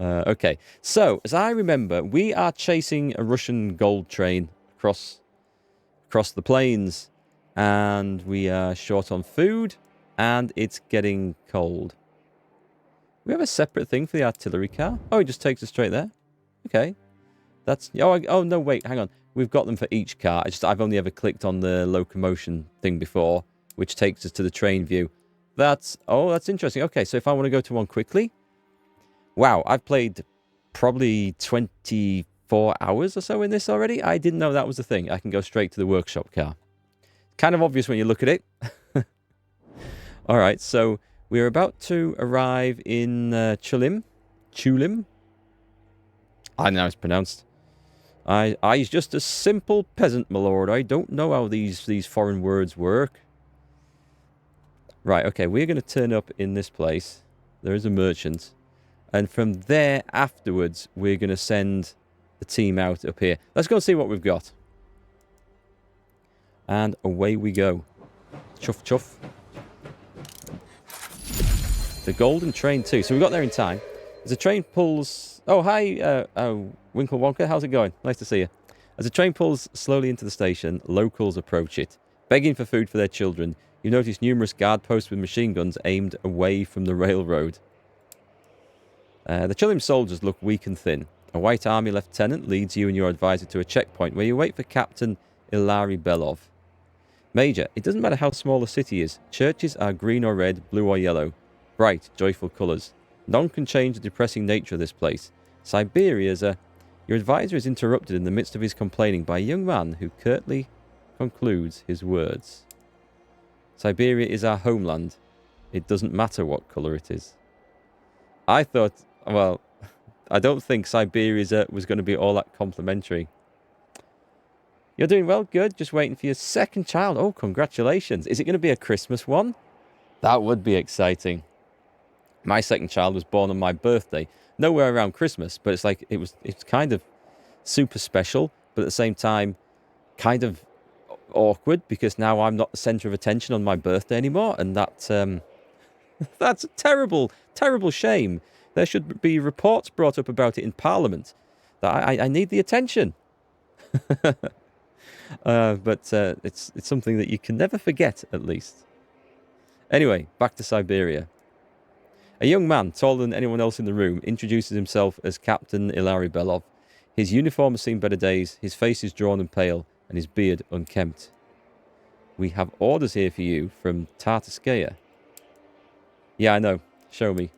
Okay, so as I remember, we are chasing a Russian gold train across the plains, and we are short on food, and it's getting cold. We have a separate thing for the artillery car. Oh, it just takes us straight there. Okay, that's oh no, wait, hang on. We've got them for each car. I've only ever clicked on the locomotion thing before, which takes us to the train view. That's interesting. Okay, so if I want to go to one quickly. Wow, I've played probably 24 hours or so in this already. I didn't know that was the thing. I can go straight to the workshop car. Kind of obvious when you look at it. All right, so we're about to arrive in Chulim. I don't know how it's pronounced. I's just a simple peasant, my lord. I don't know how these foreign words work. Right, okay, we're going to turn up in this place. There is a merchant. And from there, afterwards, we're going to send the team out up here. Let's go and see what we've got. And away we go. Chuff, chuff. The golden train too. So we got there in time. As the train pulls... Oh, hi, Winkle Wonka. How's it going? Nice to see you. As the train pulls slowly into the station, locals approach it, begging for food for their children. You notice numerous guard posts with machine guns aimed away from the railroad. The Chilim soldiers look weak and thin. A white army lieutenant leads you and your advisor to a checkpoint where you wait for Captain Ilari Belov. Major, it doesn't matter how small a city is. Churches are green or red, blue or yellow. Bright, joyful colours. None can change the depressing nature of this place. Siberia's a... Your advisor is interrupted in the midst of his complaining by a young man who curtly concludes his words. Siberia is our homeland. It doesn't matter what colour it is. I thought... Well, I don't think Siberia was going to be all that complimentary. You're doing well, good. Just waiting for your second child. Oh, congratulations. Is it going to be a Christmas one? That would be exciting. My second child was born on my birthday. Nowhere around Christmas, but it's kind of super special, but at the same time, kind of awkward because now I'm not the centre of attention on my birthday anymore, and that's a terrible, terrible shame. There should be reports brought up about it in Parliament. That I need the attention. But it's something that you can never forget, at least. Anyway, back to Siberia. A young man, taller than anyone else in the room, introduces himself as Captain Ilari Belov. His uniform has seen better days, his face is drawn and pale, and his beard unkempt. We have orders here for you from Tartaskaya. Yeah, I know. Show me.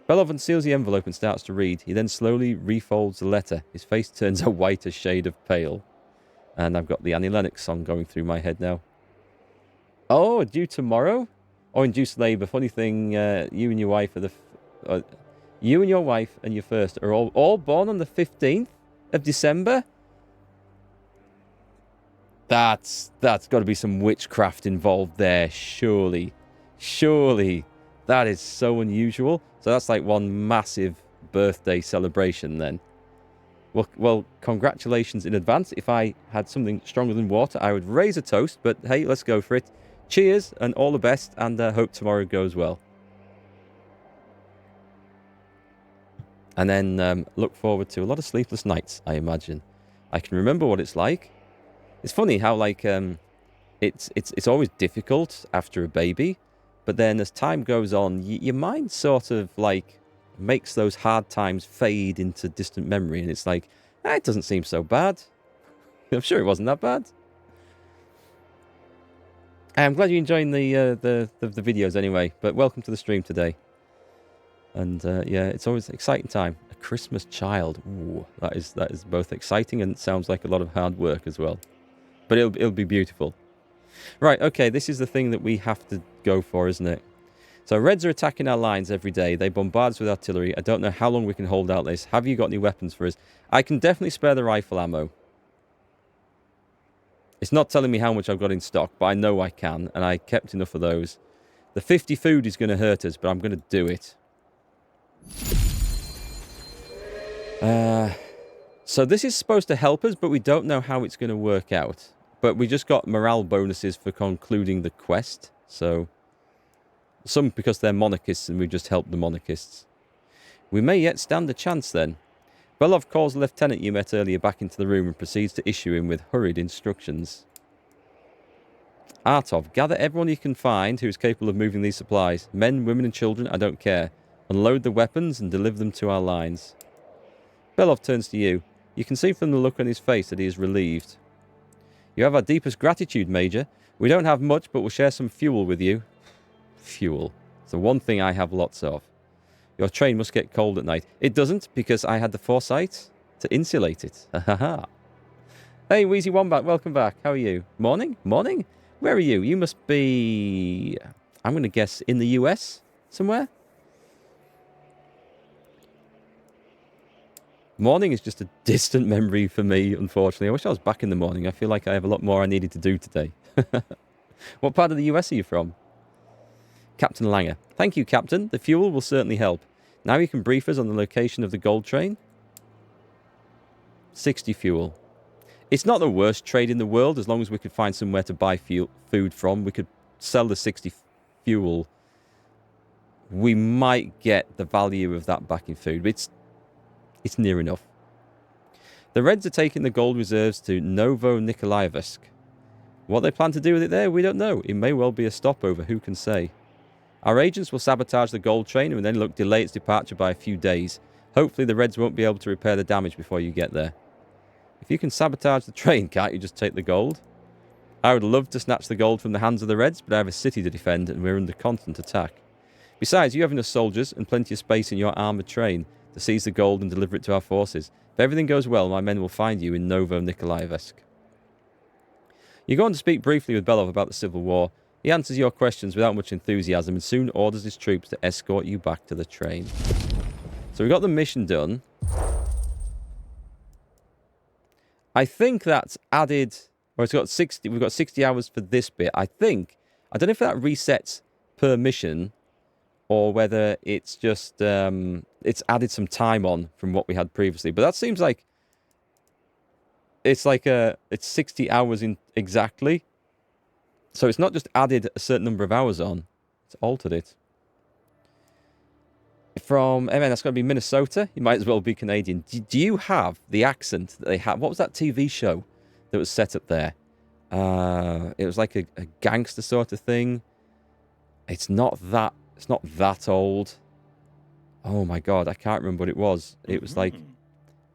Belov unseals the envelope and starts to read. He then slowly refolds the letter. His face turns a whiter shade of pale. And I've got the Annie Lennox song going through my head now. Oh, due tomorrow? Or induced labour. Funny thing, you and your wife are you and your wife and your first are all born on the 15th of December? That's got to be some witchcraft involved there, surely. Surely. That is so unusual. So that's like one massive birthday celebration then. Well, congratulations in advance. If I had something stronger than water, I would raise a toast. But hey, let's go for it. Cheers and all the best, and hope tomorrow goes well. And then look forward to a lot of sleepless nights, I imagine. I can remember what it's like. It's funny how like it's always difficult after a baby, but then as time goes on, your mind sort of like makes those hard times fade into distant memory, and it's like, it doesn't seem so bad. I'm sure it wasn't that bad. I'm glad you're enjoying the videos anyway, but welcome to the stream today. And yeah, it's always an exciting time. A Christmas child. Ooh, that is both exciting and sounds like a lot of hard work as well. But it'll be beautiful. Right, okay, this is the thing that we have to go for, isn't it? So Reds are attacking our lines every day. They bombard us with artillery. I don't know how long we can hold out this. Have you got any weapons for us? I can definitely spare the rifle ammo. It's not telling me how much I've got in stock, but I know I can, and I kept enough of those. The 50 food is going to hurt us, but I'm going to do it. So this is supposed to help us, but we don't know how it's going to work out. But we just got morale bonuses for concluding the quest, so... Some because they're monarchists and we've just helped the monarchists. We may yet stand a chance then. Belov calls the lieutenant you met earlier back into the room and proceeds to issue him with hurried instructions. Artov, gather everyone you can find who is capable of moving these supplies. Men, women and children, I don't care. Unload the weapons and deliver them to our lines. Belov turns to you. You can see from the look on his face that he is relieved. You have our deepest gratitude, Major. We don't have much, but we'll share some fuel with you. Fuel. It's the one thing I have lots of. Your train must get cold at night. It doesn't, because I had the foresight to insulate it. Ha ha ha. Hey, Wheezy Wombat, welcome back. How are you? Morning? Morning? Where are you? You must be... I'm going to guess in the US somewhere? Morning is just a distant memory for me, unfortunately. I wish I was back in the morning. I feel like I have a lot more I needed to do today. What part of the US are you from? Captain Langer. Thank you, Captain. The fuel will certainly help. Now you can brief us on the location of the gold train. 60 fuel. It's not the worst trade in the world, as long as we could find somewhere to buy food from. We could sell the 60 fuel. We might get the value of that back in food. It's near enough. The Reds are taking the gold reserves to Novo-Nikolaevsk. What they plan to do with it there, we don't know. It may well be a stopover, who can say. Our agents will sabotage the gold train and then delay its departure by a few days. Hopefully the Reds won't be able to repair the damage before you get there. If you can sabotage the train, can't you just take the gold? I would love to snatch the gold from the hands of the Reds, but I have a city to defend and we're under constant attack. Besides, you have enough soldiers and plenty of space in your armoured train to seize the gold and deliver it to our forces. If everything goes well, my men will find you in Novo-Nikolaevsk. You go on to speak briefly with Belov about the Civil War. He answers your questions without much enthusiasm and soon orders his troops to escort you back to the train. So we got the mission done. I think that's added, or it's got 60, we've got 60 hours for this bit. I don't know if that resets per mission or whether it's just, it's added some time on from what we had previously. But that seems like, it's 60 hours in exactly. So it's not just added a certain number of hours on, it's altered it. From, that's going to be Minnesota. You might as well be Canadian. Do you have the accent that they have? What was that TV show that was set up there? It was like a gangster sort of thing. It's not that old. Oh my God, I can't remember what it was. It was like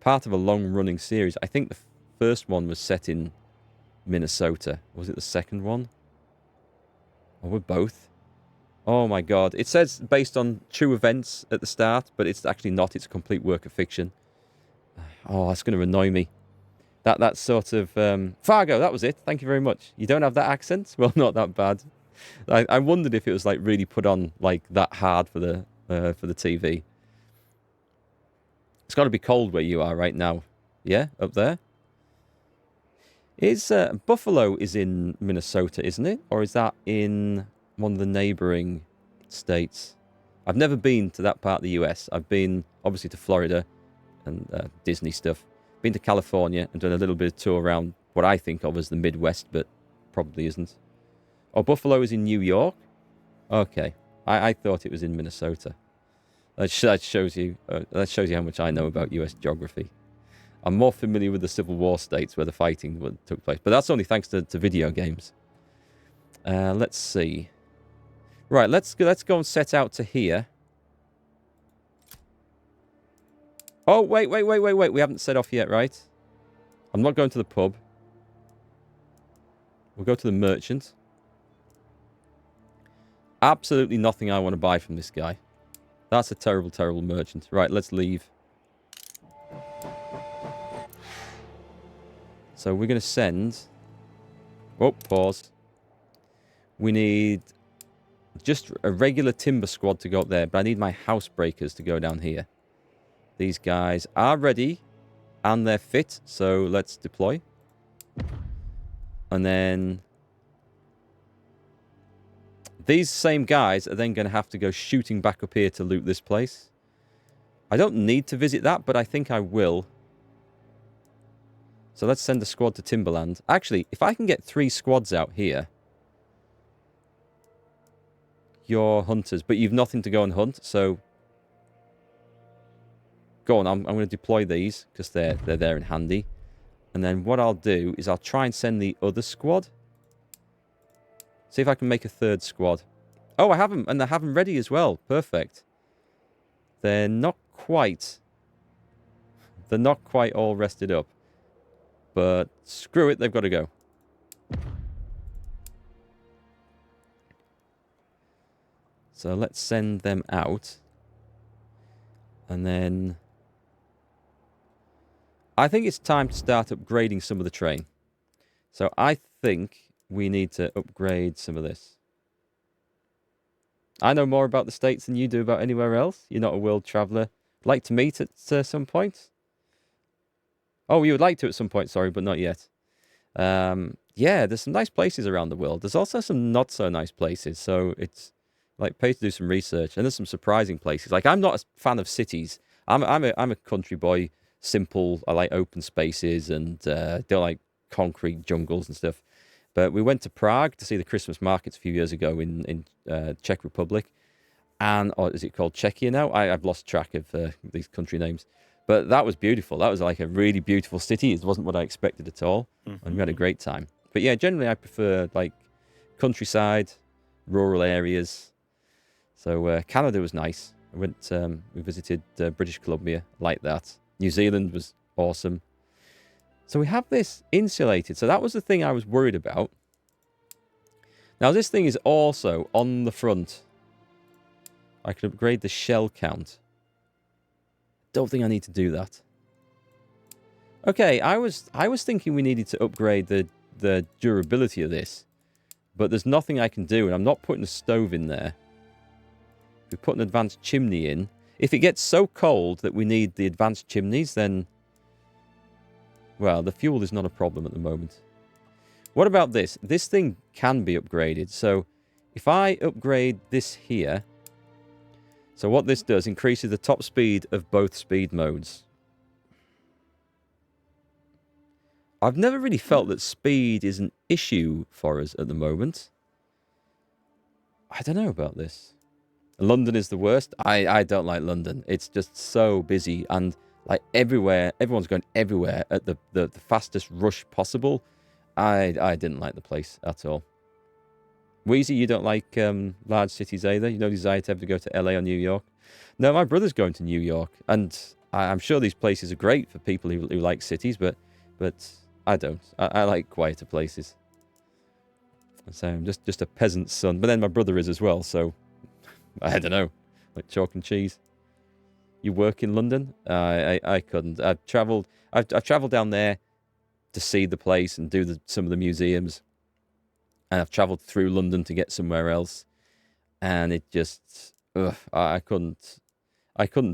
part of a long-running series. I think the first one was set in Minnesota. Was it the second one? Or were both? Oh my God. It says based on true events at the start, but it's actually not. It's a complete work of fiction. Oh, that's going to annoy me. That sort of... Fargo, that was it. Thank you very much. You don't have that accent? Well, not that bad. I wondered if it was like really put on like that hard for the TV. It's got to be cold where you are right now. Yeah, up there? Is Buffalo is in Minnesota, isn't it? Or is that in one of the neighboring states? I've never been to that part of the US. I've been, obviously, to Florida and Disney stuff. Been to California and done a little bit of tour around what I think of as the Midwest, but probably isn't. Oh, Buffalo is in New York? Okay. I thought it was in Minnesota. That shows you how much I know about US geography. I'm more familiar with the Civil War states where the fighting took place. But that's only thanks to video games. Let's see. Right, let's go and set out to here. Oh, wait. We haven't set off yet, right? I'm not going to the pub. We'll go to the merchant. Absolutely nothing I want to buy from this guy. That's a terrible, terrible merchant. Right, let's leave. So we're going to send... Oh, pause. We need just a regular timber squad to go up there, but I need my housebreakers to go down here. These guys are ready, and they're fit, so let's deploy. And then... these same guys are then going to have to go shooting back up here to loot this place. I don't need to visit that, but I think I will. So let's send a squad to Timberland. Actually, if I can get 3 squads out here... you're hunters, but you've nothing to go and hunt, so... go on, I'm going to deploy these because they're there and handy. And then what I'll do is I'll try and send the other squad. See if I can make a third squad. Oh, I have them, and I have them ready as well. Perfect. They're not quite all rested up. But screw it, they've got to go. So let's send them out. And then I think it's time to start upgrading some of the train. So I think we need to upgrade some of this. I know more about the States than you do about anywhere else. You're not a world traveller. Like to meet at some point? Oh, you would like to at some point, sorry, but not yet. Yeah, there's some nice places around the world. There's also some not so nice places. So it's like pays to do some research. And there's some surprising places. Like I'm not a fan of cities. I'm a country boy, simple. I like open spaces and don't like concrete jungles and stuff. But we went to Prague to see the Christmas markets a few years ago in Czech Republic. And, or is it called Czechia now? I've lost track of these country names. But that was beautiful. That was like a really beautiful city. It wasn't what I expected at all. And we had a great time. But yeah, generally I prefer like countryside, rural areas. So Canada was nice. We visited British Columbia, like that. New Zealand was awesome. So we have this insulated. So that was the thing I was worried about. Now this thing is also on the front. I could upgrade the shell count. Don't think I need to do that. Okay, I was thinking we needed to upgrade the durability of this. But there's nothing I can do, and I'm not putting a stove in there. If we put an advanced chimney in, if it gets so cold that we need the advanced chimneys, then, well, the fuel is not a problem at the moment. What about this? This thing can be upgraded. So if I upgrade this here, so what this does, increases the top speed of both speed modes. I've never really felt that speed is an issue for us at the moment. I don't know about this. London is the worst. I don't like London. It's just so busy and like everywhere. Everyone's going everywhere at the fastest rush possible. I didn't like the place at all. Wheezy, you don't like large cities either? You no desire to ever go to LA or New York? No, my brother's going to New York. And I'm sure these places are great for people who like cities, but I don't. I like quieter places. So I'm just a peasant's son. But then my brother is as well, so I don't know. Like chalk and cheese. You work in London? I couldn't. I've travelled down there to see the place and do some of the museums. And I've travelled through London to get somewhere else. And it just I couldn't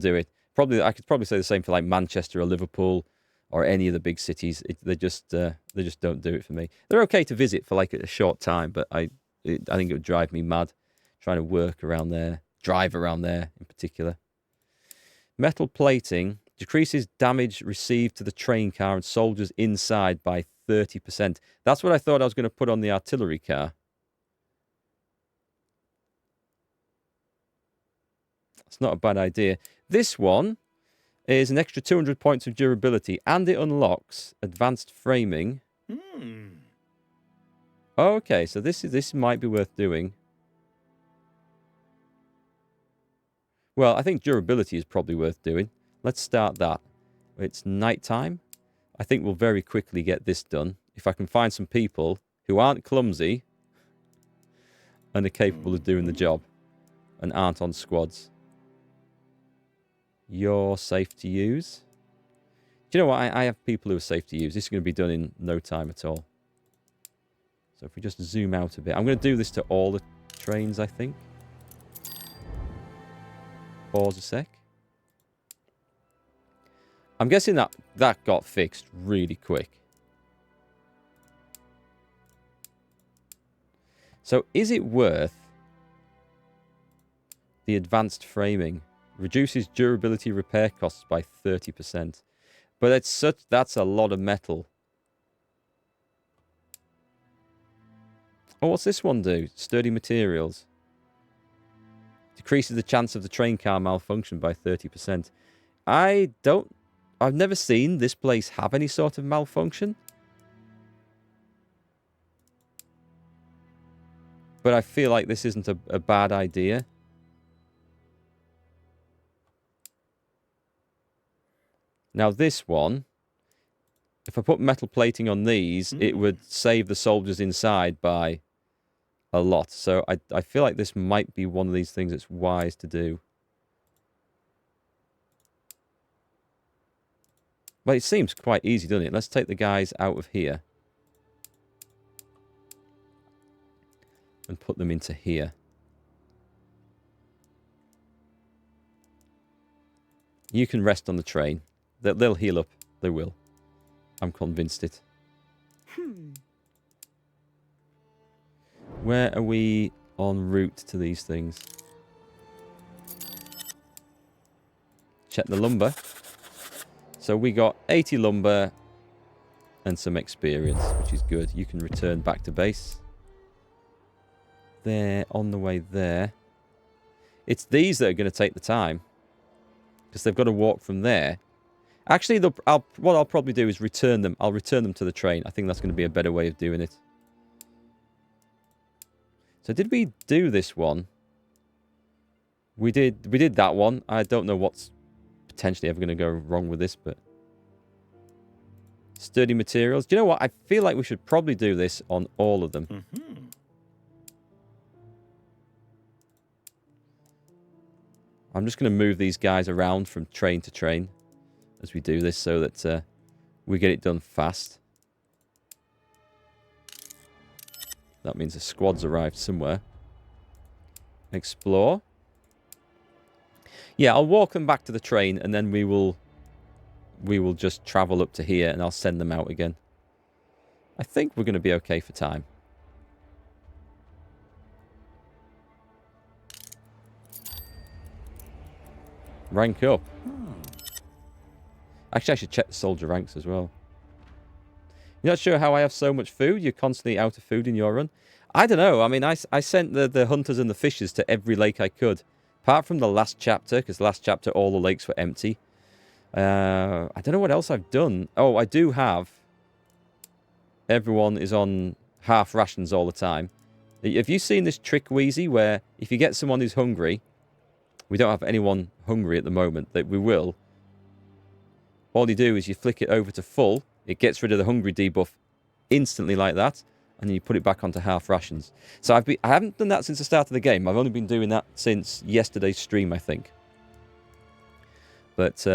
do it. I could probably say the same for like Manchester or Liverpool or any of the big cities. They just don't do it for me. They're okay to visit for like a short time, but I think it would drive me mad trying to work around there, drive around there in particular. Metal plating decreases damage received to the train car and soldiers inside by 30%. That's what I thought I was going to put on the artillery car. It's not a bad idea. This one is an extra 200 points of durability, and it unlocks advanced framing. Okay, so this might be worth doing. Well, I think durability is probably worth doing. Let's start that. It's nighttime. I think we'll very quickly get this done. If I can find some people who aren't clumsy and are capable of doing the job and aren't on squads. You're safe to use. Do you know what? I have people who are safe to use. This is going to be done in no time at all. So if we just zoom out a bit. I'm going to do this to all the trains, I think. Pause a sec. I'm guessing that got fixed really quick. So is it worth the advanced framing? Reduces durability repair costs by 30%. But that's a lot of metal. Oh, what's this one do? Sturdy materials. Decreases the chance of the train car malfunction by 30%. I've never seen this place have any sort of malfunction. But I feel like this isn't a bad idea. Now this one, if I put metal plating on these, it would save the soldiers inside by a lot. So I feel like this might be one of these things that's wise to do. But it seems quite easy, doesn't it? Let's take the guys out of here. And put them into here. You can rest on the train. They'll heal up. They will. I'm convinced it. Where are we en route to these things? Check the lumber. So we got 80 lumber and some experience, which is good. You can return back to base. They're on the way there. It's these that are going to take the time. Because they've got to walk from there. Actually, what I'll probably do is return them. I'll return them to the train. I think that's going to be a better way of doing it. So did we do this one? We did that one. I don't know what's potentially ever going to go wrong with this, but... Sturdy materials. Do you know what? I feel like we should probably do this on all of them. I'm just going to move these guys around from train to train as we do this so that we get it done fast. That means the squad's arrived somewhere. Explore. Yeah, I'll walk them back to the train and then we will just travel up to here and I'll send them out again. I think we're going to be okay for time. Rank up. Actually, I should check the soldier ranks as well. You're not sure how I have so much food? You're constantly out of food in your run? I don't know. I mean, I sent the hunters and the fishers to every lake I could. Apart from the last chapter, because last chapter all the lakes were empty. I don't know what else I've done. Oh, I do have... Everyone is on half rations all the time. Have you seen this trick, Wheezy, where if you get someone who's hungry... We don't have anyone hungry at the moment, that we will. All you do is you flick it over to full. It gets rid of the hungry debuff instantly like that. And then you put it back onto half rations. So I haven't done that since the start of the game. I've only been doing that since yesterday's stream, I think. But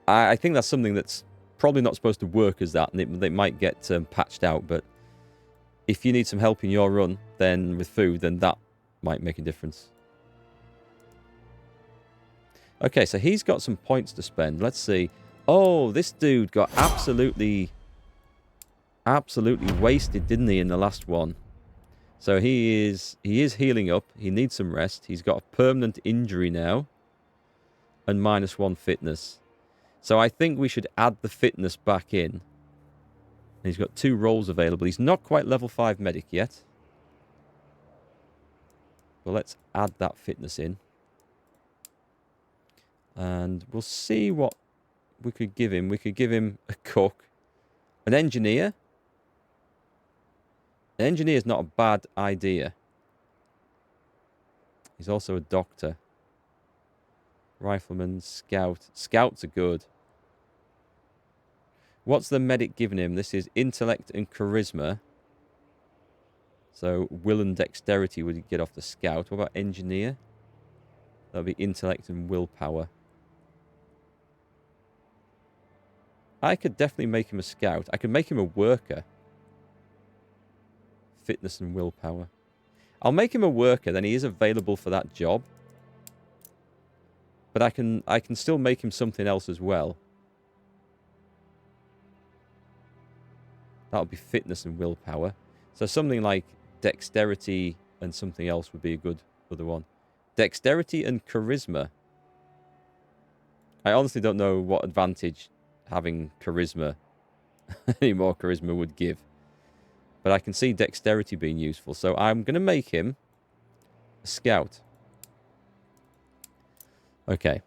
I think that's something that's probably not supposed to work as that. And it might get patched out. But if you need some help in your run then with food, then that might make a difference. Okay, so he's got some points to spend. Let's see. Oh, this dude got absolutely wasted, didn't he, in the last one? So he is healing up. He needs some rest. He's got a permanent injury now. And -1 fitness. So I think we should add the fitness back in. And he's got 2 roles available. He's not quite level 5 medic yet. But let's add that fitness in. And we'll see what we could give him. We could give him a cook. An engineer. An engineer is not a bad idea. He's also a doctor. Rifleman, scout. Scouts are good. What's the medic giving him? This is intellect and charisma. So will and dexterity would get off the scout. What about engineer? That'll be intellect and willpower. I could definitely make him a scout. I could make him a worker. Fitness and willpower. I'll make him a worker, then he is available for that job. But I can still make him something else as well. That'll be fitness and willpower. So something like dexterity and something else would be a good other one. Dexterity and charisma. I honestly don't know what advantage having charisma, any more charisma would give. But I can see dexterity being useful. So I'm going to make him a scout. Okay.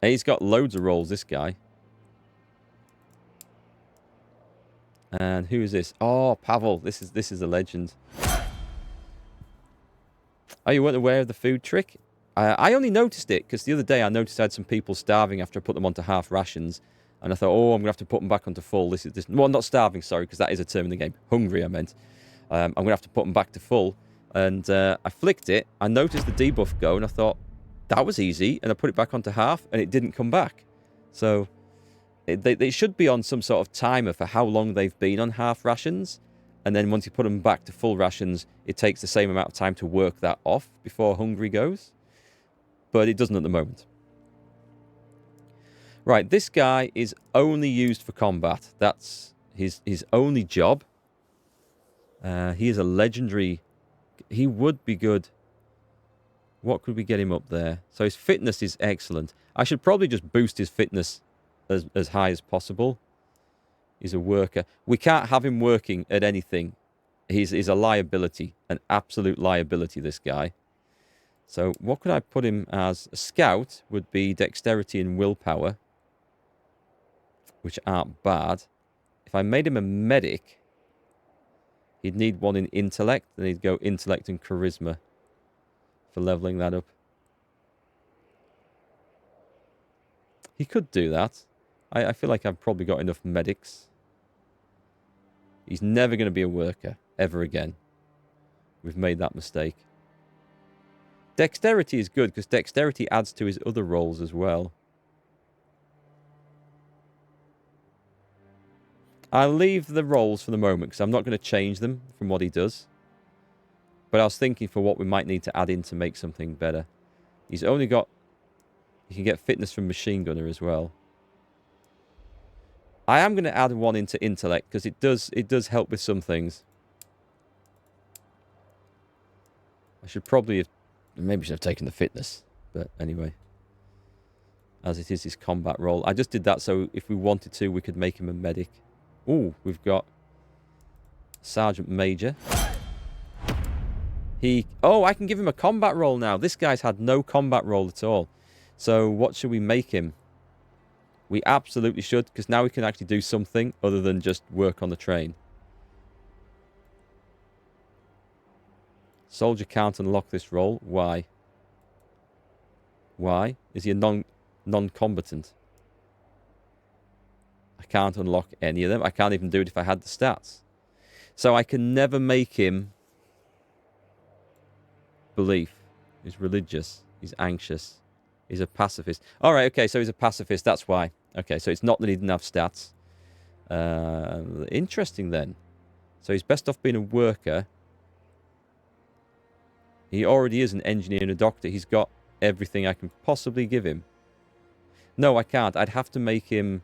And he's got loads of rolls, this guy. And who is this? Oh, Pavel. This is a legend. Oh, you weren't aware of the food trick? I only noticed it because the other day I noticed I had some people starving after I put them onto half rations. And I thought, oh, I'm going to have to put them back onto full. Well, not starving, sorry, because that is a term in the game. Hungry, I meant. I'm going to have to put them back to full. And I flicked it. I noticed the debuff go, and I thought, that was easy. And I put it back onto half, and it didn't come back. So they should be on some sort of timer for how long they've been on half rations. And then once you put them back to full rations, it takes the same amount of time to work that off before hungry goes. But it doesn't at the moment. Right, this guy is only used for combat. That's his only job. He is a legendary... He would be good. What could we get him up there? So his fitness is excellent. I should probably just boost his fitness as high as possible. He's a worker. We can't have him working at anything. He's a liability. An absolute liability, this guy. So what could I put him as? A scout would be dexterity and willpower, which aren't bad. If I made him a medic, he'd need one in intellect, then he'd go intellect and charisma for leveling that up. He could do that. I feel like I've probably got enough medics. He's never going to be a worker, ever again. We've made that mistake. Dexterity is good, because dexterity adds to his other roles as well. I'll leave the rolls for the moment, because I'm not going to change them from what he does. But I was thinking for what we might need to add in to make something better. He's only got... You can get fitness from machine gunner as well. I am going to add one into intellect, because it does help with some things. I should probably have... Maybe should have taken the fitness. But anyway. As it is his combat role. I just did that so if we wanted to, we could make him a medic. Ooh, we've got Sergeant Major. Oh, I can give him a combat role now. This guy's had no combat role at all. So what should we make him? We absolutely should, because now we can actually do something other than just work on the train. Soldier can't unlock this role. Why? Why? Is he a non-combatant? I can't unlock any of them. I can't even do it if I had the stats. So I can never make him belief. He's religious. He's anxious. He's a pacifist. All right, okay, so he's a pacifist. That's why. Okay, so it's not that he didn't have stats. Interesting then. So he's best off being a worker. He already is an engineer and a doctor. He's got everything I can possibly give him. No, I can't. I'd have to make him...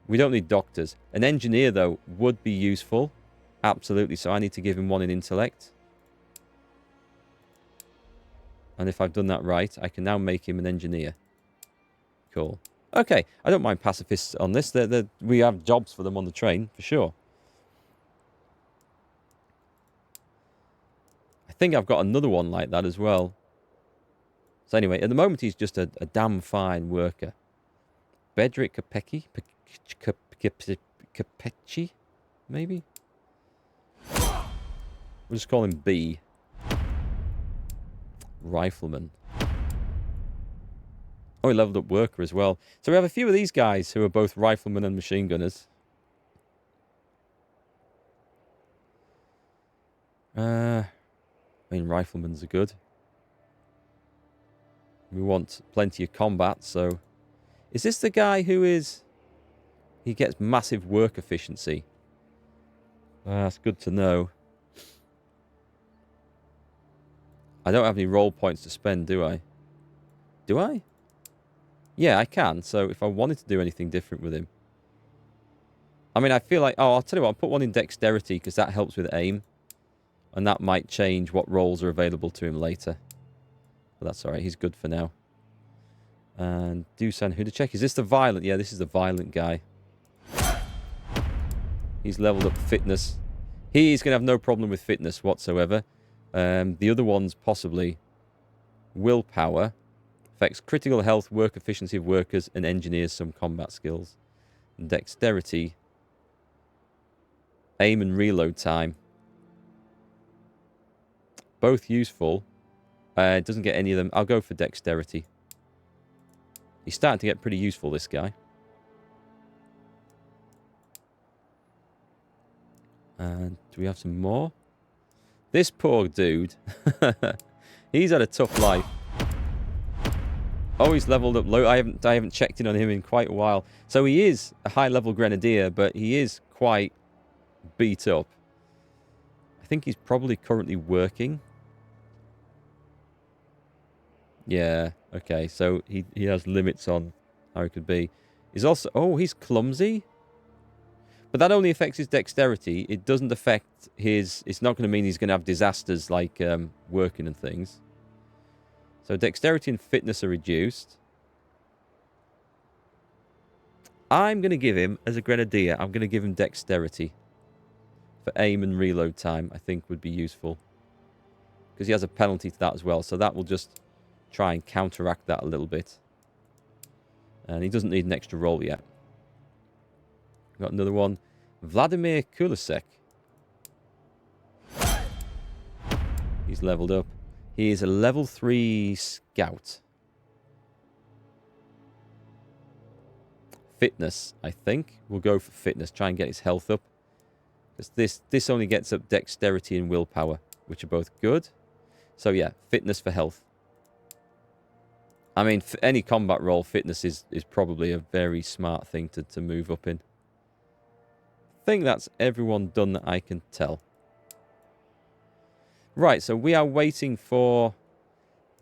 We don't need doctors. An engineer, though, would be useful. Absolutely. So I need to give him one in intellect. And if I've done that right, I can now make him an engineer. Cool. Okay. I don't mind pacifists on this. We have jobs for them on the train, for sure. I think I've got another one like that as well. So anyway, at the moment, he's just a damn fine worker. Bedrick Capecchi? Capecchi? Maybe? We'll just call him B. Rifleman. Oh, he leveled up worker as well. So we have a few of these guys who are both riflemen and machine gunners. I mean, riflemen are good. We want plenty of combat, so... Is this the guy who is... He gets massive work efficiency. That's good to know. I don't have any role points to spend, do I? Do I? Yeah, I can. So if I wanted to do anything different with him. I mean, I feel like... Oh, I'll tell you what. I'll put one in dexterity because that helps with aim. And that might change what roles are available to him later. But that's alright. He's good for now. And Dusan Hudacek. Is this the violent? Yeah, this is the violent guy. He's leveled up fitness. He's going to have no problem with fitness whatsoever. The other one's possibly willpower. Affects critical health, work efficiency of workers, and engineers some combat skills. And dexterity. Aim and reload time. Both useful. It doesn't get any of them. I'll go for dexterity. He's starting to get pretty useful, this guy. And do we have some more? This poor dude. He's had a tough life. Oh, he's leveled up low. I haven't checked in on him in quite a while. So he is a high-level grenadier, but he is quite beat up. I think he's probably currently working. Yeah, okay. So he has limits on how he could be. He's also... Oh, he's clumsy. But that only affects his dexterity. It doesn't affect his... It's not going to mean he's going to have disasters like working and things. So dexterity and fitness are reduced. I'm going to give him, as a grenadier, I'm going to give him dexterity. For aim and reload time, I think would be useful. Because he has a penalty to that as well. So that will just try and counteract that a little bit. And he doesn't need an extra roll yet. Got another one. Vladimir Kulisek. He's leveled up. He is a level 3 scout. Fitness, I think. We'll go for fitness. Try and get his health up. Because this only gets up dexterity and willpower, which are both good. So yeah, fitness for health. I mean, for any combat role, fitness is probably a very smart thing to move up in. I think that's everyone done that I can tell. Right, so we are waiting for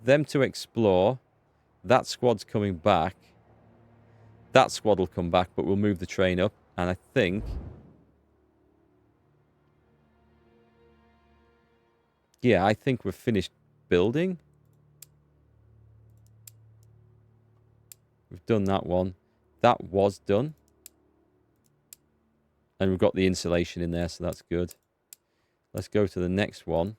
them to explore. That squad's coming back. That squad will come back, but we'll move the train up. And I think... Yeah, I think we're finished building. We've done that one. That was done. And we've got the insulation in there, so that's good. Let's go to the next one.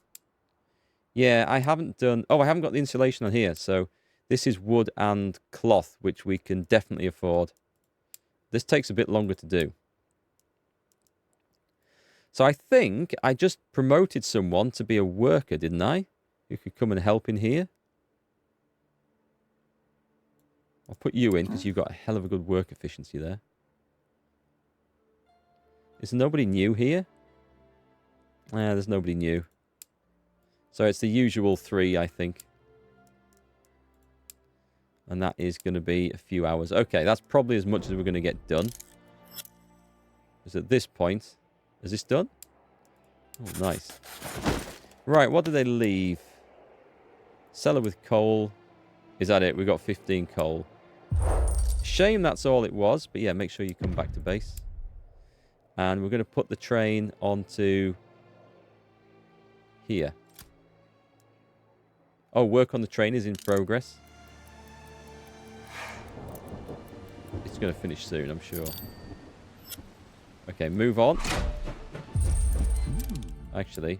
Yeah, I haven't done... Oh, I haven't got the insulation on here. So this is wood and cloth, which we can definitely afford. This takes a bit longer to do. So I think I just promoted someone to be a worker, didn't I? Who could come and help in here. I'll put you in because you've got a hell of a good work efficiency there. Is there nobody new here? There's nobody new. So it's the usual 3, I think. And that is going to be a few hours. Okay, that's probably as much as we're going to get done. Because at this point... Is this done? Oh, nice. Right, what do they leave? Cellar with coal. Is that it? We got 15 coal. Shame that's all it was. But yeah, make sure you come back to base. And we're going to put the train onto... here. Oh, work on the train is in progress. It's going to finish soon, I'm sure. Okay, move on. Actually.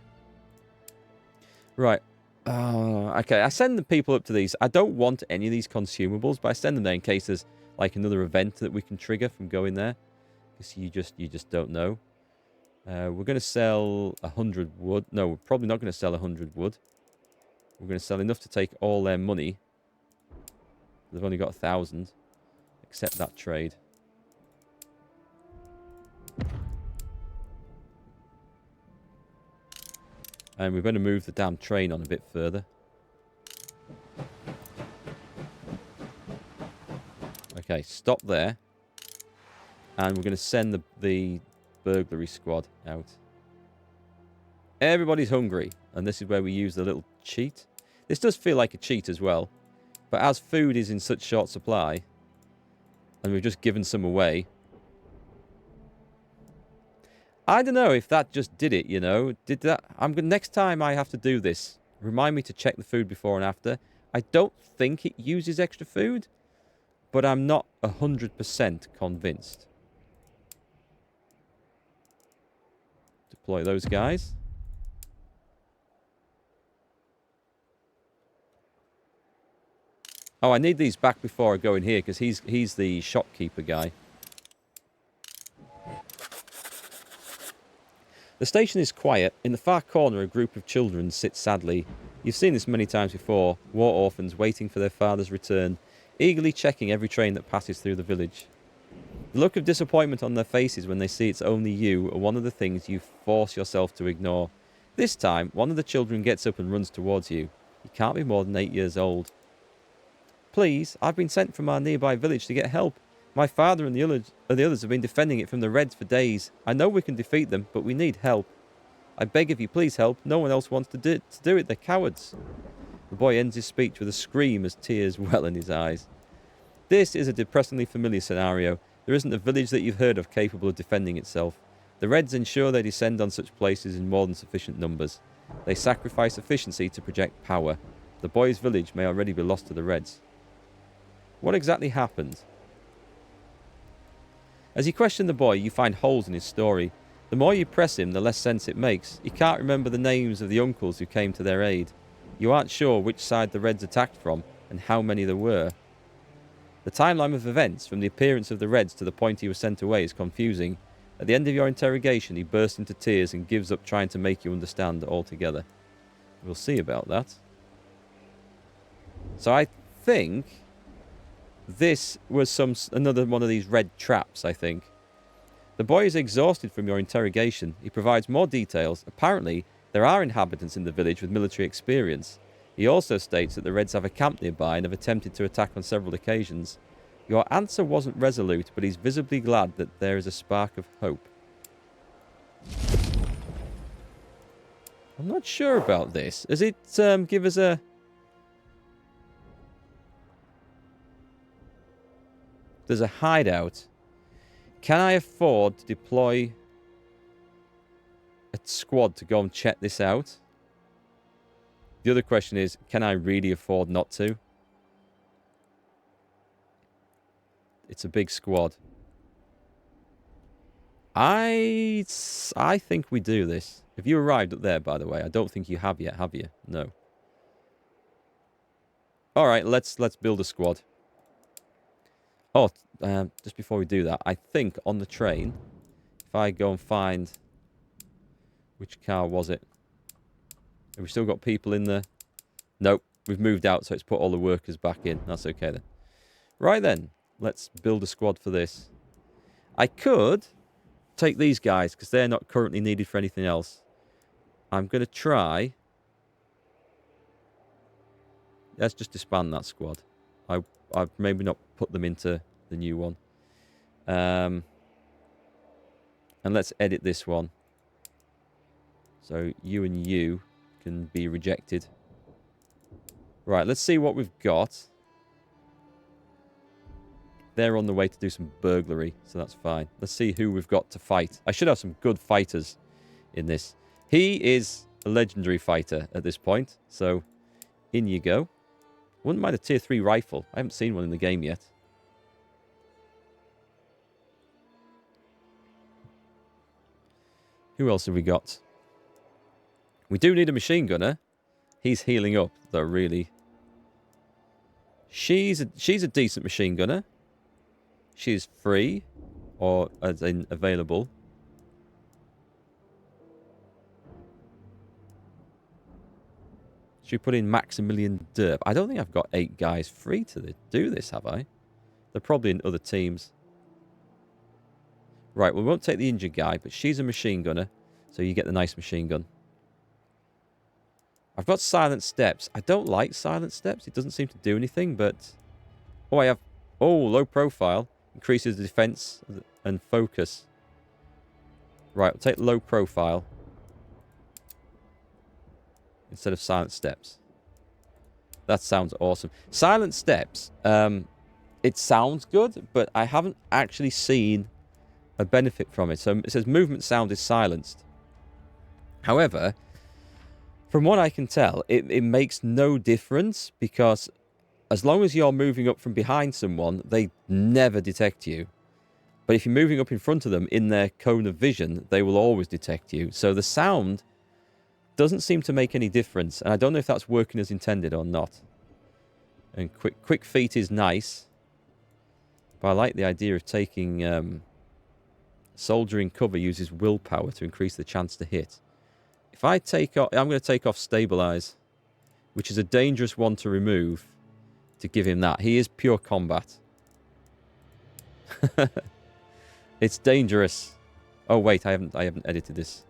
Right. Okay, I send the people up to these. I don't want any of these consumables, but I send them there in case there's like another event that we can trigger from going there. Because you just don't know. We're going to sell 100 wood. No, we're probably not going to sell 100 wood. We're going to sell enough to take all their money. They've only got 1,000. Accept that trade. And we're going to move the damn train on a bit further. Okay, stop there. And we're going to send the burglary squad out. Everybody's hungry. And this is where we use the little cheat. This does feel like a cheat as well. But as food is in such short supply, and we've just given some away, I don't know if that just did it, you know. Did that? Next time I have to do this, remind me to check the food before and after. I don't think it uses extra food, but I'm not 100% convinced. Deploy those guys. Oh, I need these back before I go in here, because he's the shopkeeper guy. The station is quiet. In the far corner, a group of children sit sadly. You've seen this many times before. War orphans waiting for their father's return, eagerly checking every train that passes through the village. The look of disappointment on their faces when they see it's only you are one of the things you force yourself to ignore. This time, one of the children gets up and runs towards you. He can't be more than 8 years old. Please, I've been sent from our nearby village to get help. My father and the others have been defending it from the Reds for days. I know we can defeat them, but we need help. I beg of you, please help. No one else wants to do it. They're cowards. The boy ends his speech with a scream as tears well in his eyes. This is a depressingly familiar scenario. There isn't a village that you've heard of capable of defending itself. The Reds ensure they descend on such places in more than sufficient numbers. They sacrifice efficiency to project power. The boy's village may already be lost to the Reds. What exactly happened? As you question the boy, you find holes in his story. The more you press him, the less sense it makes. He can't remember the names of the uncles who came to their aid. You aren't sure which side the Reds attacked from and how many there were. The timeline of events, from the appearance of the Reds to the point he was sent away, is confusing. At the end of your interrogation, he bursts into tears and gives up trying to make you understand altogether. We'll see about that. So I think this was another one of these red traps, I think. The boy is exhausted from your interrogation. He provides more details. Apparently, there are inhabitants in the village with military experience. He also states that the Reds have a camp nearby and have attempted to attack on several occasions. Your answer wasn't resolute, but he's visibly glad that there is a spark of hope. I'm not sure about this. Does it give us a... There's a hideout. Can I afford to deploy a squad to go and check this out? The other question is, can I really afford not to? It's a big squad. I think we do this. Have you arrived up there, by the way? I don't think you have yet, have you? No. All right, let's build a squad. Oh, just before we do that, I think on the train, if I go and find... Which car was it? Have we still got people in there? Nope, we've moved out, so it's put all the workers back in. That's okay then. Right then, let's build a squad for this. I could take these guys, because they're not currently needed for anything else. I'm going to try... Let's just disband that squad. I've maybe not put them into the new one. And let's edit this one. So you and you can be rejected. Right, let's see what we've got. They're on the way to do some burglary, so that's fine. Let's see who we've got to fight. I should have some good fighters in this. He is a legendary fighter at this point, so in you go. Wouldn't mind a tier 3 rifle. I haven't seen one in the game yet. Who else have we got? We do need a machine gunner. He's healing up, though, really. She's a decent machine gunner. She's free, or as in available. Should we put in Maximilian Derp? I don't think I've got 8 guys free to do this, have I? They're probably in other teams. Right, we won't take the injured guy, but she's a machine gunner, so you get the nice machine gun. I've got silent steps. I don't like silent steps. It doesn't seem to do anything, but... Oh, I have... Oh, low profile. Increases the defense and focus. Right, we'll take low profile instead of silent steps. That sounds awesome. Silent steps, it sounds good, but I haven't actually seen a benefit from it. So it says movement sound is silenced. However, from what I can tell, it makes no difference, because as long as you're moving up from behind someone, they never detect you. But if you're moving up in front of them in their cone of vision, they will always detect you. So the sound doesn't seem to make any difference, and I don't know if that's working as intended or not. And quick feet is nice. But I like the idea of taking... soldiering cover uses willpower to increase the chance to hit. If I take off... I'm going to take off stabilize, which is a dangerous one to remove to give him that. He is pure combat. It's dangerous. Oh, wait, I haven't edited this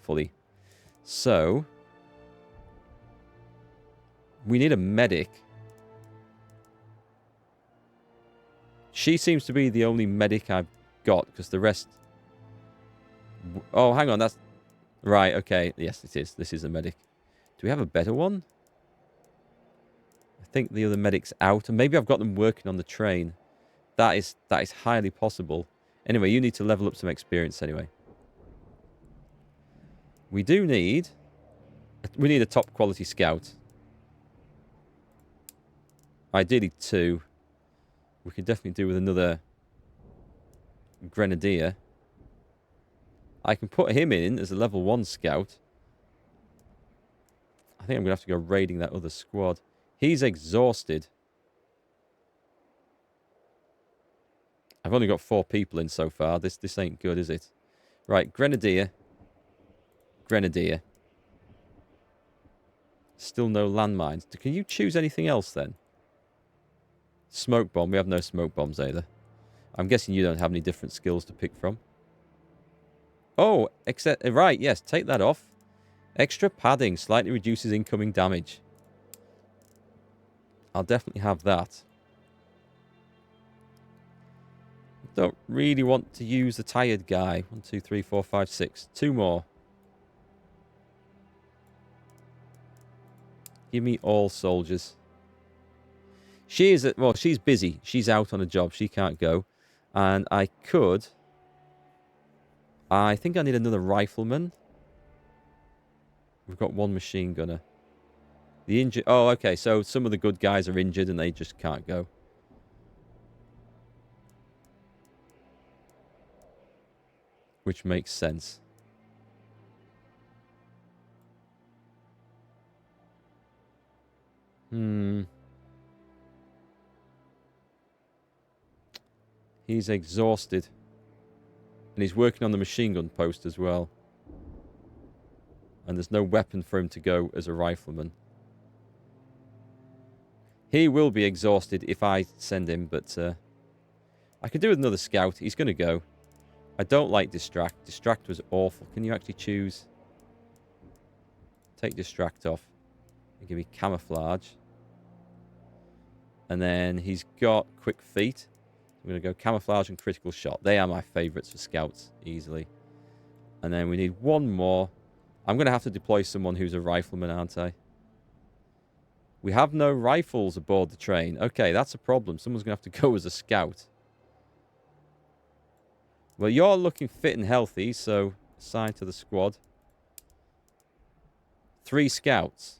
fully. So... we need a medic. She seems to be the only medic I've got, because the rest... oh, hang on, that's... right, okay. Yes, it is. This is a medic. Do we have a better one? I think the other medic's out, and maybe I've got them working on the train. That is highly possible. Anyway, you need to level up some experience anyway. We do need... we need a top quality scout. Ideally 2. We could definitely do with another grenadier. I can put him in as a level 1 scout. I think I'm going to have to go raiding that other squad. He's exhausted. I've only got 4 people in so far. This ain't good, is it? Right, grenadier. Grenadier. Still no landmines. Can you choose anything else then? Smoke bomb. We have no smoke bombs either. I'm guessing you don't have any different skills to pick from. Oh, except... right, yes, take that off. Extra padding slightly reduces incoming damage. I'll definitely have that. Don't really want to use the tired guy. 1, 2, 3, 4, 5, 6. 2 more. Give me all soldiers. She is... well, she's busy. She's out on a job. She can't go. And I could... I think I need another rifleman. We've got 1 machine gunner. The injured... oh, okay. So some of the good guys are injured and they just can't go. Which makes sense. He's exhausted. And he's working on the machine gun post as well. And there's no weapon for him to go as a rifleman. He will be exhausted if I send him, but I could do with another scout. He's going to go. I don't like distract. Distract was awful. Can you actually choose? Take distract off. And give me camouflage. And then he's got quick feet. I'm going to go camouflage and critical shot. They are my favourites for scouts, easily. And then we need 1 more. I'm going to have to deploy someone who's a rifleman, aren't I? We have no rifles aboard the train. Okay, that's a problem. Someone's going to have to go as a scout. Well, you're looking fit and healthy, so assign to the squad. 3 scouts.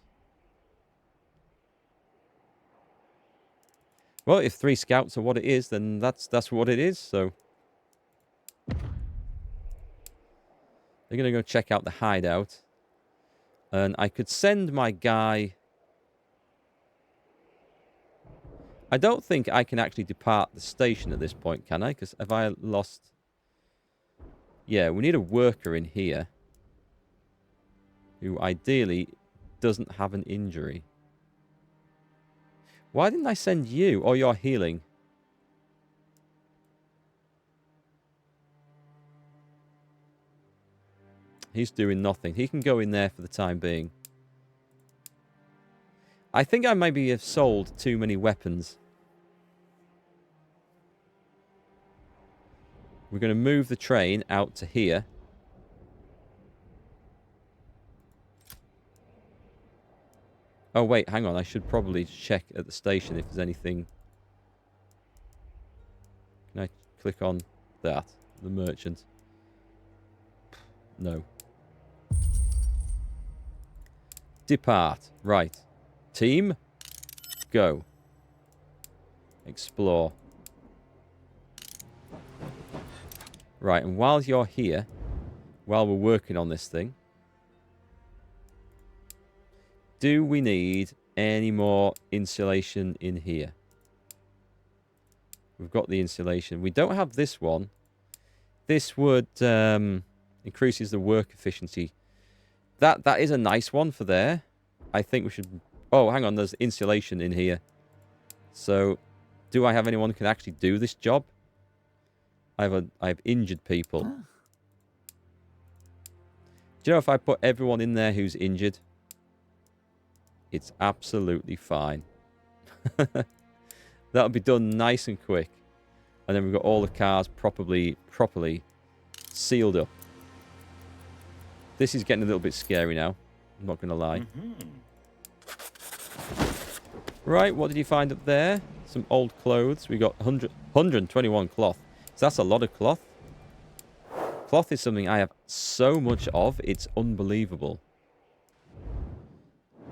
Well, if 3 scouts are what it is, then that's what it is, so... they're going to go check out the hideout. And I could send my guy... I don't think I can actually depart the station at this point, can I? Because have I lost... yeah, we need a worker in here. Who ideally doesn't have an injury. Why didn't I send you? Oh, you're healing. He's doing nothing. He can go in there for the time being. I think I maybe have sold too many weapons. We're going to move the train out to here. Oh, wait, hang on. I should probably check at the station if there's anything. Can I click on that? The merchant. No. Depart. Right. Team. Go. Explore. Right, and while you're here, while we're working on this thing, do we need any more insulation in here. We've got the insulation. We don't have this one. This would increases the work efficiency. That is a nice one for there. I think we should... Oh, hang on. There's insulation in here. So, do I have anyone who can actually do this job? I have injured people. Do you know if I put everyone in there who's injured, it's absolutely fine. That'll be done nice and quick. And then we've got all the cars properly sealed up. This is getting a little bit scary now. I'm not going to lie. Right, what did you find up there? Some old clothes. We got 121 cloth. So that's a lot of cloth. Cloth is something I have so much of. It's unbelievable.